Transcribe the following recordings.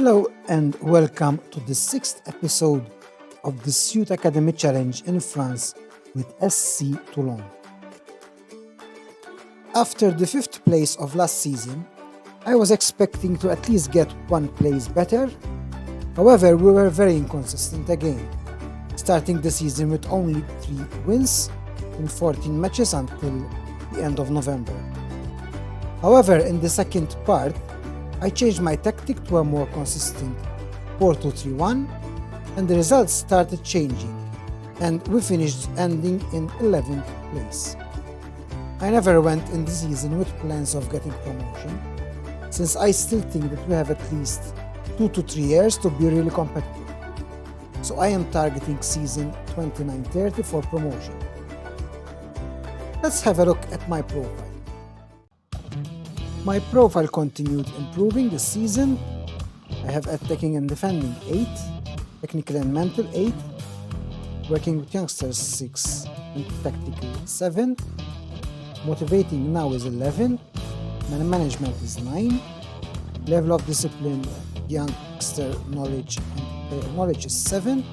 Hello and welcome to the 6th episode of the Youth Academy Challenge in France with SC Toulon. After the 5th place of last season, I was expecting to at least get one place better. However, we were very inconsistent again, starting the season with only 3 wins in 14 matches until the end of November. However, in the second part, I changed my tactic to a more consistent 4-2-3-1 and the results started changing and we finished ending in 11th place. I never went in the season with plans of getting promotion, since I still think that we have at least 2 to 3 years to be really competitive. So I am targeting season 29-30 for promotion. Let's have a look at my profile. My profile continued improving this season. I have attacking and defending 8, technical and mental 8, working with youngsters 6, and tactical 7, motivating now is 11, management is 9, level of discipline, youngster knowledge is 7,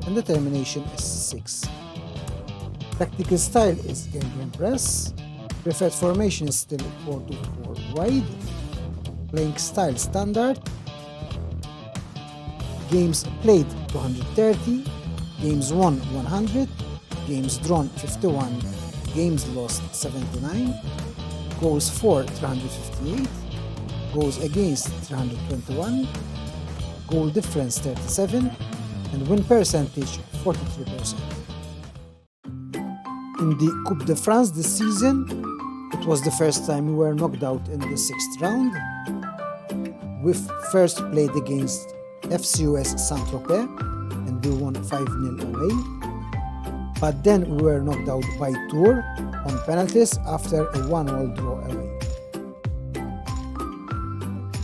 and determination is 6. Tactical style is Gangan press. Preferred formation is still 4-4 wide. Playing style standard. Games played 230. Games won 100. Games drawn 51. Games lost 79. Goals for 358. Goals against 321. Goal difference 37. And win percentage 43%. In the Coupe De France this season, it was the first time we were knocked out in the 6th round. We first played against FCOS Saint-Tropez and we won 5-0 away. But then we were knocked out by Tours on penalties after a 1-1 draw away.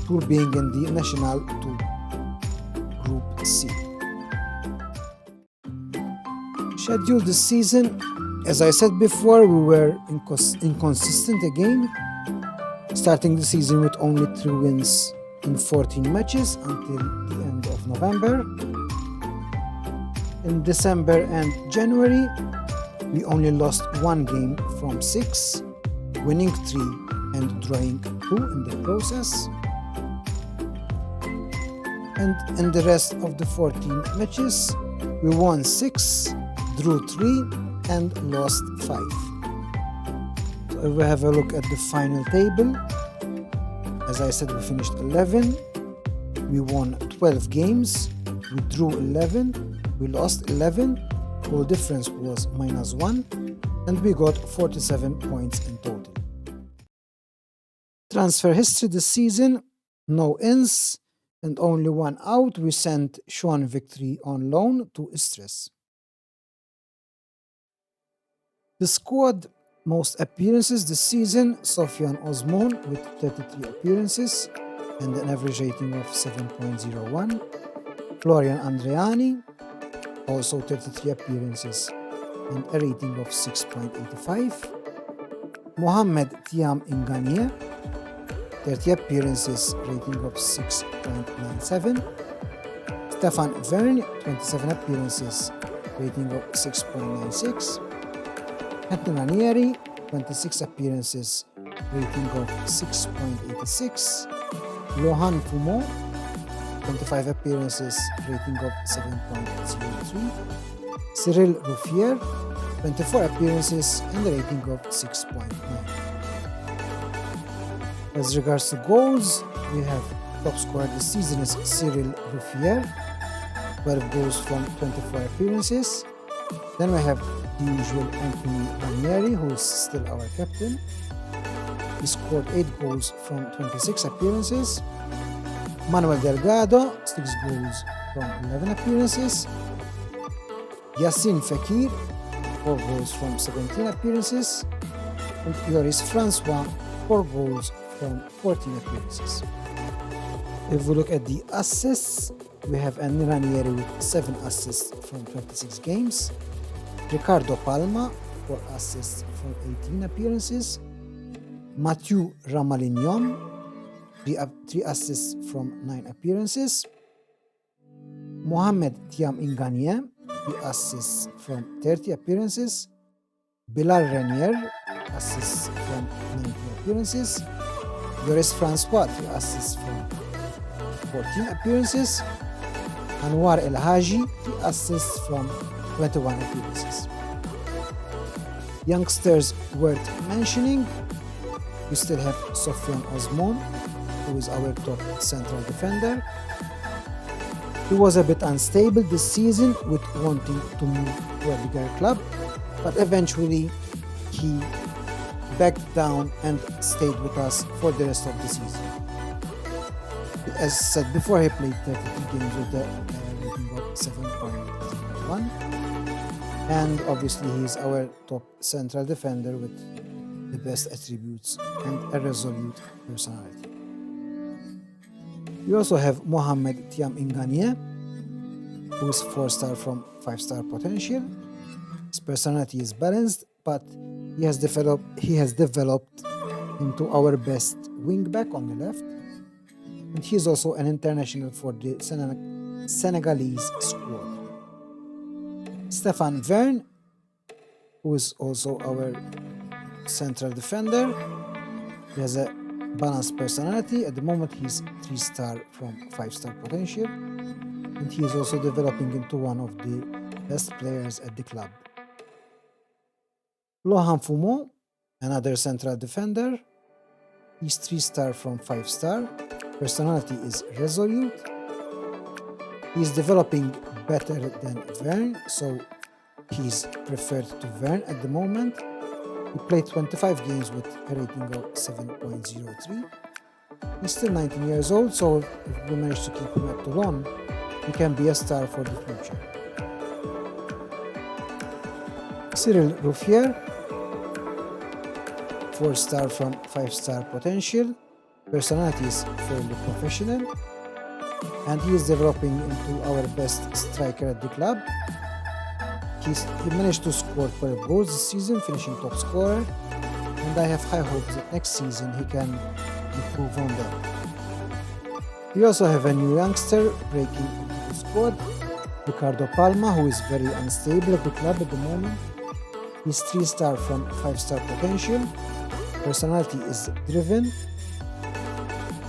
Tours being in the National 2 Group C. Schedule this season. As I said before, we were inconsistent again, starting the season with only 3 wins in 14 matches until the end of November. In December and January, we only lost 1 game from 6, winning 3 and drawing 2 in the process. And in the rest of the 14 matches, we won 6, drew 3, and lost 5. So if we have a look at the final table, as I said, we finished 11. We won 12 games. We drew 11. We lost 11. Goal difference was -1. And we got 47 points in total. Transfer history this season, no ins and only 1 out. We sent Sean Victory on loan to Istres. The squad most appearances this season, Sofian Osman with 33 appearances and an average rating of 7.01. Florian Andreani, also 33 appearances and a rating of 6.85. Mohamed Tiam Inganie, 30 appearances, rating of 6.97. Stefan Verne, 27 appearances, rating of 6.96. Anton Ranieri, 26 appearances, rating of 6.86. Lohan Fumo, 25 appearances, rating of 7.03. Cyril Ruffier, 24 appearances and a rating of 6.9. As regards to goals, we have top scorer this season is Cyril Ruffier, 12 goals from 24 appearances. Then we have the usual Anthony Ranieri, who is still our captain. He scored 8 goals from 26 appearances. Manuel Delgado, 6 goals from 11 appearances. Yassine Fekir, 4 goals from 17 appearances. And Yoris Francois, 4 goals from 14 appearances. If we look at the assists, we have Anthony Ranieri with 7 assists from 26 games. Ricardo Palma, 4 assists from 18 appearances. Mathieu Ramalignon, 3 assists from 9 appearances. Mohamed Thiam Inganie, 3 assists from 30 appearances. Bilal Renier, assists from 19 appearances. Yoris Francois, 3 assists from 14 appearances. Anwar El Haji, 3 assists from 21 appearances. Youngsters worth mentioning, we still have Sofiane Osman, who is our top central defender. He was a bit unstable this season with wanting to move to a bigger club, but eventually he backed down and stayed with us for the rest of the season. As said before, he played 33 games with a rating of 7.1, and obviously he is our top central defender with the best attributes and a resolute personality. We also have Mohamed Thiam Inganie, who is 4-star from 5-star potential. His personality is balanced, but he has developed into our best wingback on the left, and he is also an international for the Senegalese squad. Stéphane Verne, who is also our central defender, he has a balanced personality. At the moment, he's 3-star from 5-star potential, and he is also developing into one of the best players at the club. Lohan Foumon, another central defender, he's 3-star from 5-star. Personality is resolute. He's developing better than Verne, so he's preferred to Verne at the moment. He played 25 games with a rating of 7.03. He's still 19 years old, so if we manage to keep him at Toulon, he can be a star for the future. Cyril Rouffier, 4-star from 5-star potential. Personality is fairly professional, and he is developing into our best striker at the club. He managed to score 12 goals this season, finishing top scorer, and I have high hopes that next season he can improve on that. We also have a new youngster breaking into the squad, Ricardo Palma, who is very unstable at the club at the moment. He's 3-star from 5-star potential. Personality is driven.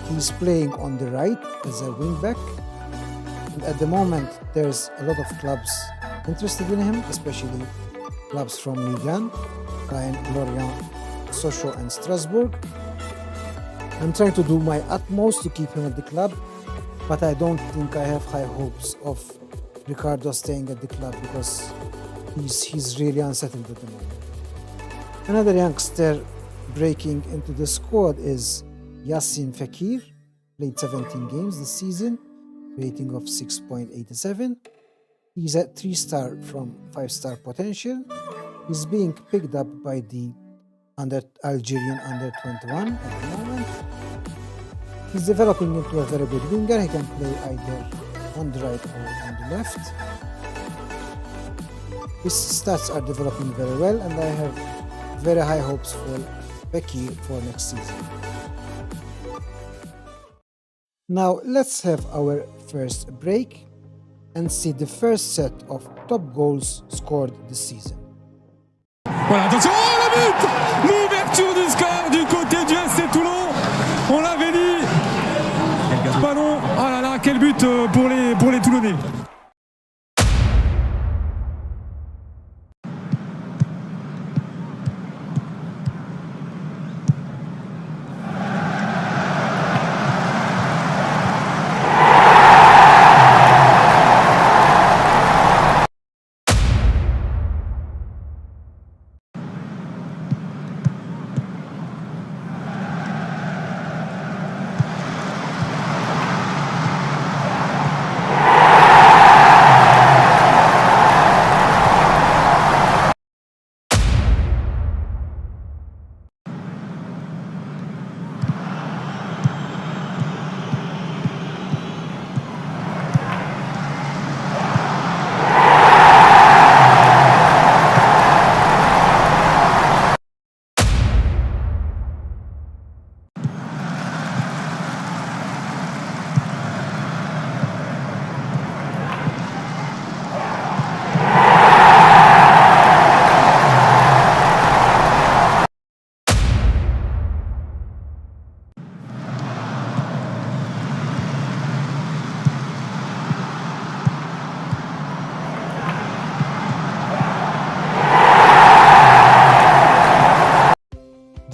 He's playing on the right as a wingback, and at the moment there's a lot of clubs interested in him, especially clubs from Ligue 1, Caen, Lorient, Sochaux and Strasbourg. I'm trying to do my utmost to keep him at the club, but I don't think I have high hopes of Ricardo staying at the club because he's really unsettled at the moment. Another youngster breaking into the squad is Yassin Fekir, played 17 games this season, rating of 6.87. He's at 3-star from 5-star potential. He's being picked up by the Algerian under-21 at the moment. He's developing into a very good winger. He can play either on the right or on the left. His stats are developing very well, and I have very high hopes for Fekir for next season. Now let's have our first break and see the first set of top goals scored this season. Voilà, attention, oh, le but! L'ouverture du score du côté du SC Toulon. On l'avait dit. Ballon, oh là là, quel but pour les Toulonnais.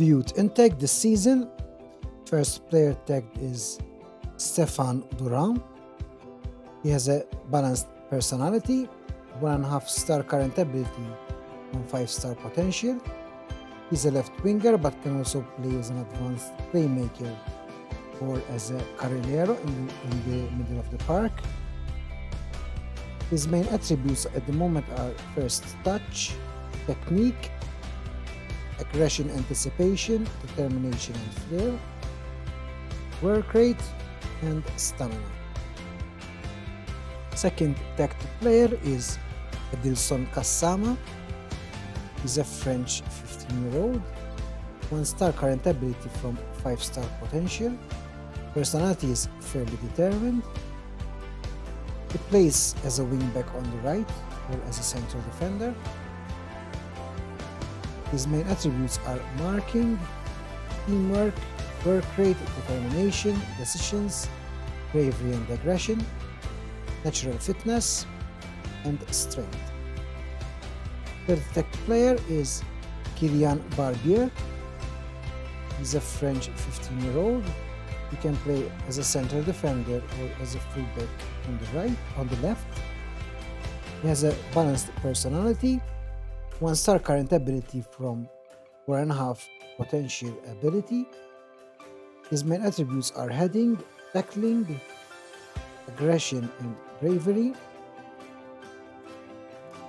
Youth intake this season. First player tagged is Stefan Duran. He has a balanced personality, 1.5 star current ability, and 5-star potential. He's a left winger but can also play as an advanced playmaker or as a carrilero in the middle of the park. His main attributes at the moment are first touch, technique, aggression, anticipation, determination and flair, work rate, and stamina. Second tagged player is Edilson Kassama. He's a French 15-year-old, 1-star current ability from 5-star potential. Personality is fairly determined. He plays as a wingback on the right or as a central defender. His main attributes are marking, teamwork, work rate, determination, decisions, bravery and aggression, natural fitness, and strength. Third tagged player is Kylian Barbier. He's a French 15-year-old. He can play as a central defender or as a fullback on the left. He has a balanced personality, 1-star current ability from 4.5 potential ability. His main attributes are heading, tackling, aggression and bravery,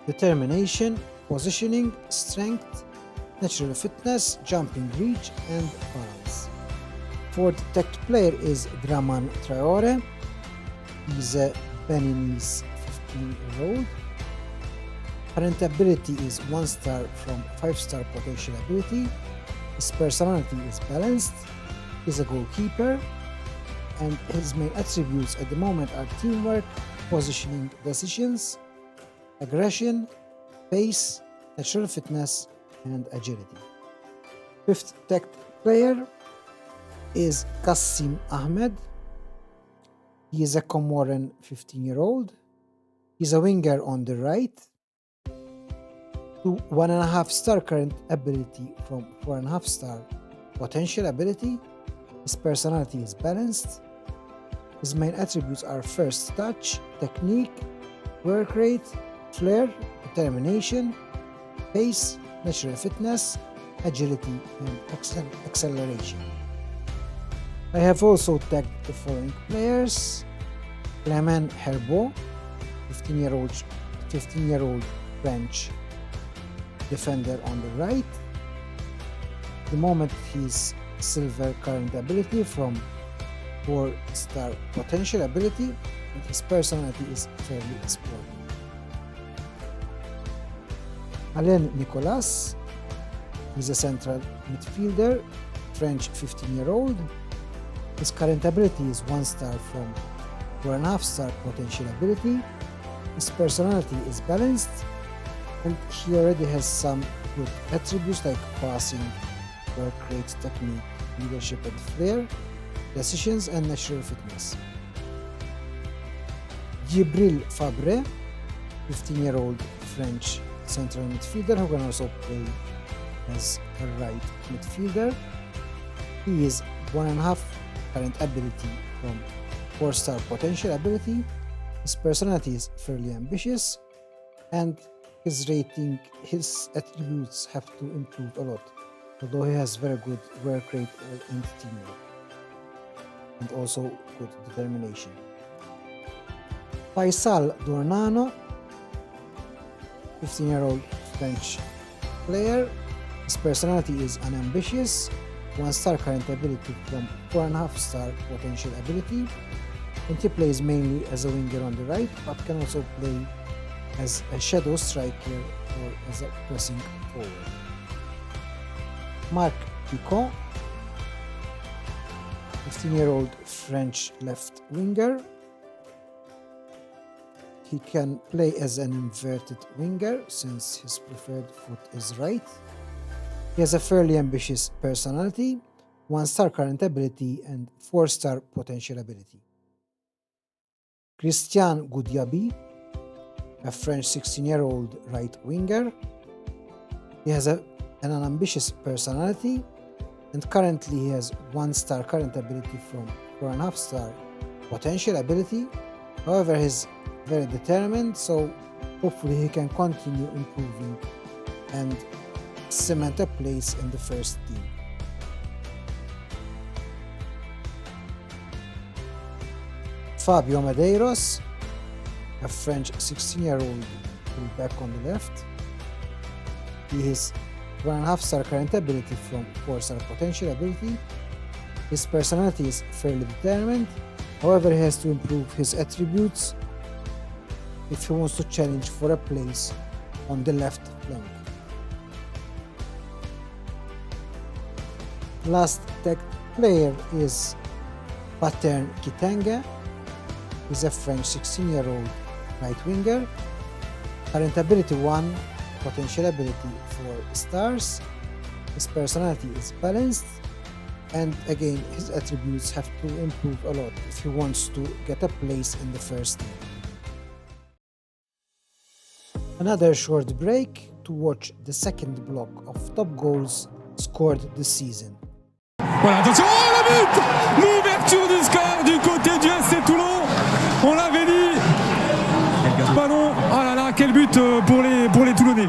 determination, positioning, strength, natural fitness, jumping reach, and balance. Fourth tagged player is Draman Traore. He's a Beninese 15-year-old. Current ability is 1-star from 5-star potential ability. His personality is balanced. He's a goalkeeper. And his main attributes at the moment are teamwork, positioning, decisions, aggression, pace, natural fitness, and agility. Fifth tagged player is Kassim Ahmed. He is a Comoran 15-year-old. He's a winger on the right. 1.5-star current ability from 4.5-star potential ability. His personality is balanced. His main attributes are first touch, technique, work rate, flair, determination, pace, natural fitness, agility, and acceleration. I have also tagged the following players: Clément Herbeau, 15-year-old French defender on the right. At the moment he's silver current ability from 4-star potential ability, and his personality is fairly sporty. Alain Nicolas, he's a central midfielder, French 15-year-old. His current ability is 1-star from 4.5-star potential ability. His personality is balanced, and he already has some good attributes like passing, work rate, technique, leadership and flair, decisions, and natural fitness. Djibril Fabre, 15-year-old French central midfielder who can also play as a right midfielder. He is 1.5 current ability from 4-star potential ability. His personality is fairly ambitious, and his attributes have to improve a lot, although he has very good work rate and teamwork, and also good determination. Faisal Dornano, 15-year-old French player. His personality is unambitious, 1-star current ability from 4.5-star potential ability, and he plays mainly as a winger on the right, but can also play as a shadow striker or as a pressing forward. Marc Picon, 15-year-old French left winger. He can play as an inverted winger since his preferred foot is right. He has a fairly ambitious personality, 1-star current ability, and 4-star potential ability. Christian Goudiaby, a French 16-year-old right winger. He has an ambitious personality, and currently he has 1-star current ability from 4.5-star potential ability. However, he's very determined, so hopefully he can continue improving and cement a place in the first team. Fabio Medeiros, a French 16-year-old fullback on the left. He has 1.5-star current ability from 4-star potential ability. His personality is fairly determined, however he has to improve his attributes if he wants to challenge for a place on the left flank. Last tagged player is Pattern Kitanga. He's a French 16-year-old right winger. Current ability 1, potential ability 4 stars. His personality is balanced, and again his attributes have to improve a lot if he wants to get a place in the first team. Another short break to watch the second block of top goals scored this season. Voilà, attention, oh, le but! L'ouverture du score du côté du SC Toulon. On l'avait dit. Ballon, oh là là, quel but pour les Toulonnais.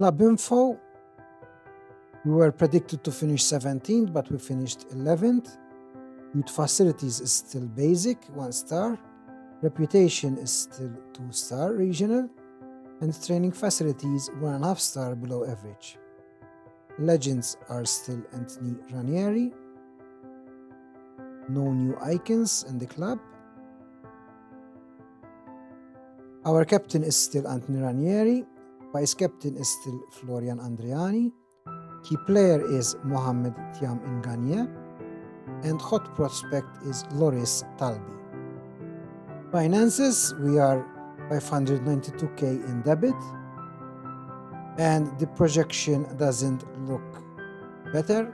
Club info: we were predicted to finish 17th, but we finished 11th. Youth facilities is still basic, 1-star. Reputation is still 2-star regional. And training facilities 1.5-star below average. Legends are still Anthony Ranieri. No new icons in the club. Our captain is still Anthony Ranieri. Vice captain is still Florian Andriani. Key player is Mohamed Thiam Ngania. And hot prospect is Loris Talbi. Finances: we are 592k in debit. And the projection doesn't look better.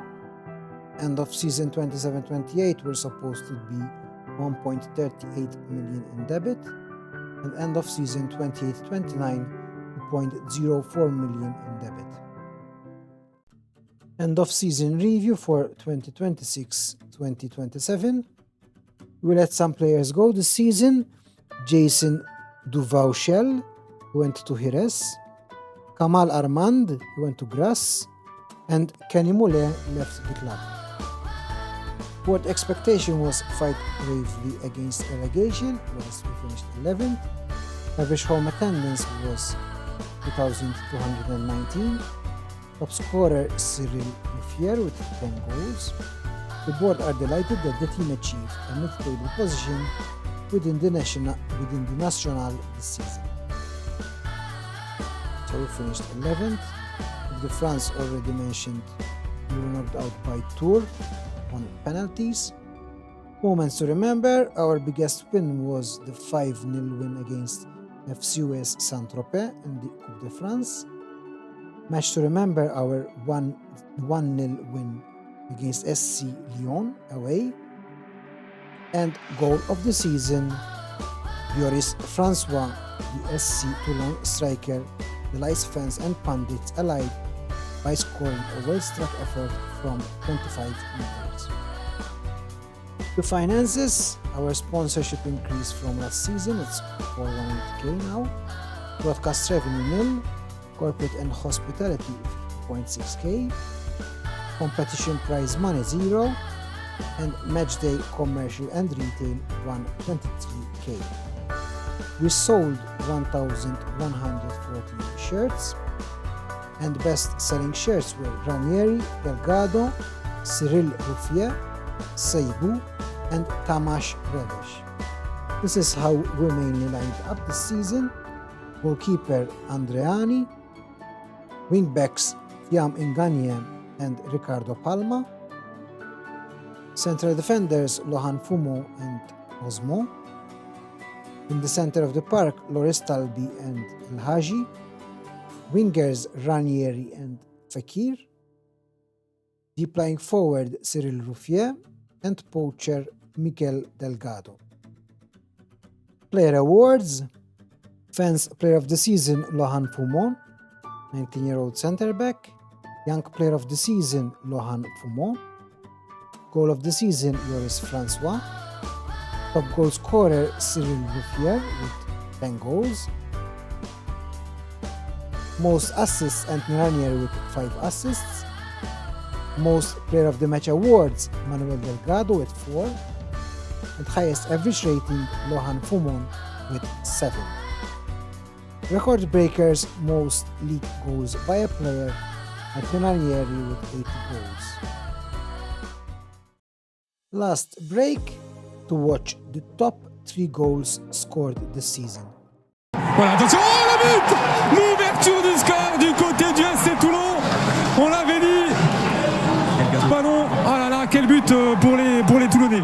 End of season 27-28 we're supposed to be 1.38 million in debit. And end of season 28-29 2.04 million in debit. End of season review for 2026-2027. We let some players go this season. Jason Duvauchel, who went to Jerez. Kamal Armand, who went to Grasse. And Kenny Moulin left the club. What expectation was fight bravely against relegation, whereas we finished 11th. Average home attendance was 2,219. Top scorer Cyril Leffier with 10 goals. The board are delighted that the team achieved a mid-table position within the National this season. So we finished 11th. Coupe De France already mentioned, we were knocked out by Tours on penalties. Moments to remember: our biggest win was the 5-0 win against FCUS Saint-Tropez in the Coupe De France. Match to remember: our 1-0 win against SC Toulon away. And goal of the season, Yoris Francois, the SC Toulon striker, delights fans and pundits alike by scoring a well-struck effort from 25 meters. The finances, our sponsorship increased from last season, it's 400k now. Broadcast revenue nil, corporate and hospitality 0.6k, competition prize money 0, and matchday commercial and retail 123k. We sold 1,140 shirts, and best-selling shirts were Ranieri, Delgado, Cyril Rouffier, Seibu, and Tamash Relish. This is how we mainly lined up this season. Goalkeeper Andreani, wingbacks Thiam Inganye and Ricardo Palma, central defenders Lohan Fumo and Osmo, in the center of the park Loris Talbi and El Haji, wingers Ranieri and Fekir, deep lying forward Cyril Rouffier, and poacher Mikel Delgado. Player awards: Fans Player of the Season Lohan Fumon, 19-year-old center back. Young Player of the Season Lohan Fumon. Goal of the Season Yoris Francois. Top goal scorer Cyril Rouffier with 10 goals. Most assists Anthony Ranieri with 5 assists. Most Player of the Match awards Manuel Delgado with 4. And highest average rating Lohan Fumon with 7. Record breakers, most league goals by a player, Anthony Ranieri with 80 goals. Last break to watch the top 3 goals scored this season. Voilà, attention, oh, le but! L'ouverture du score du côté du SC Toulon. On l'avait dit. Ballon, oh là là, quel but pour les Toulonnais.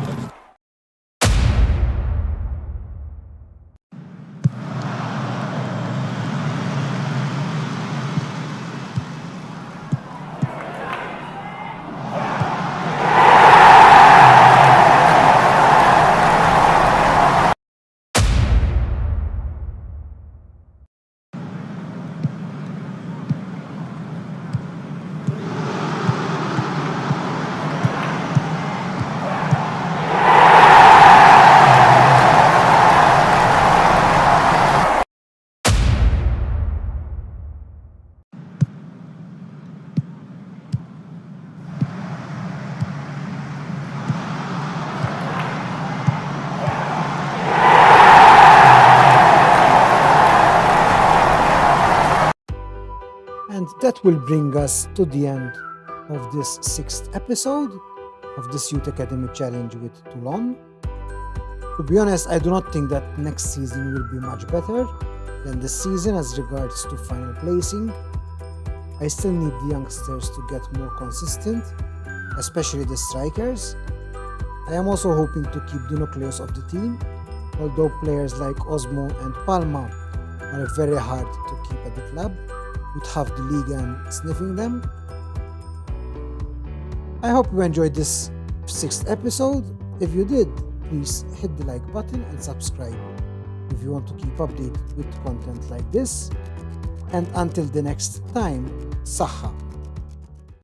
And that will bring us to the end of this 6th episode of this Youth Academy Challenge with Toulon. To be honest, I do not think that next season will be much better than this season as regards to final placing. I still need the youngsters to get more consistent, especially the strikers. I am also hoping to keep the nucleus of the team, although players like Osmo and Palma are very hard to keep at the club, with half the league and sniffing them. I hope you enjoyed this 6th episode. If you did, please hit the like button and subscribe if you want to keep updated with content like this. And until the next time, Saha.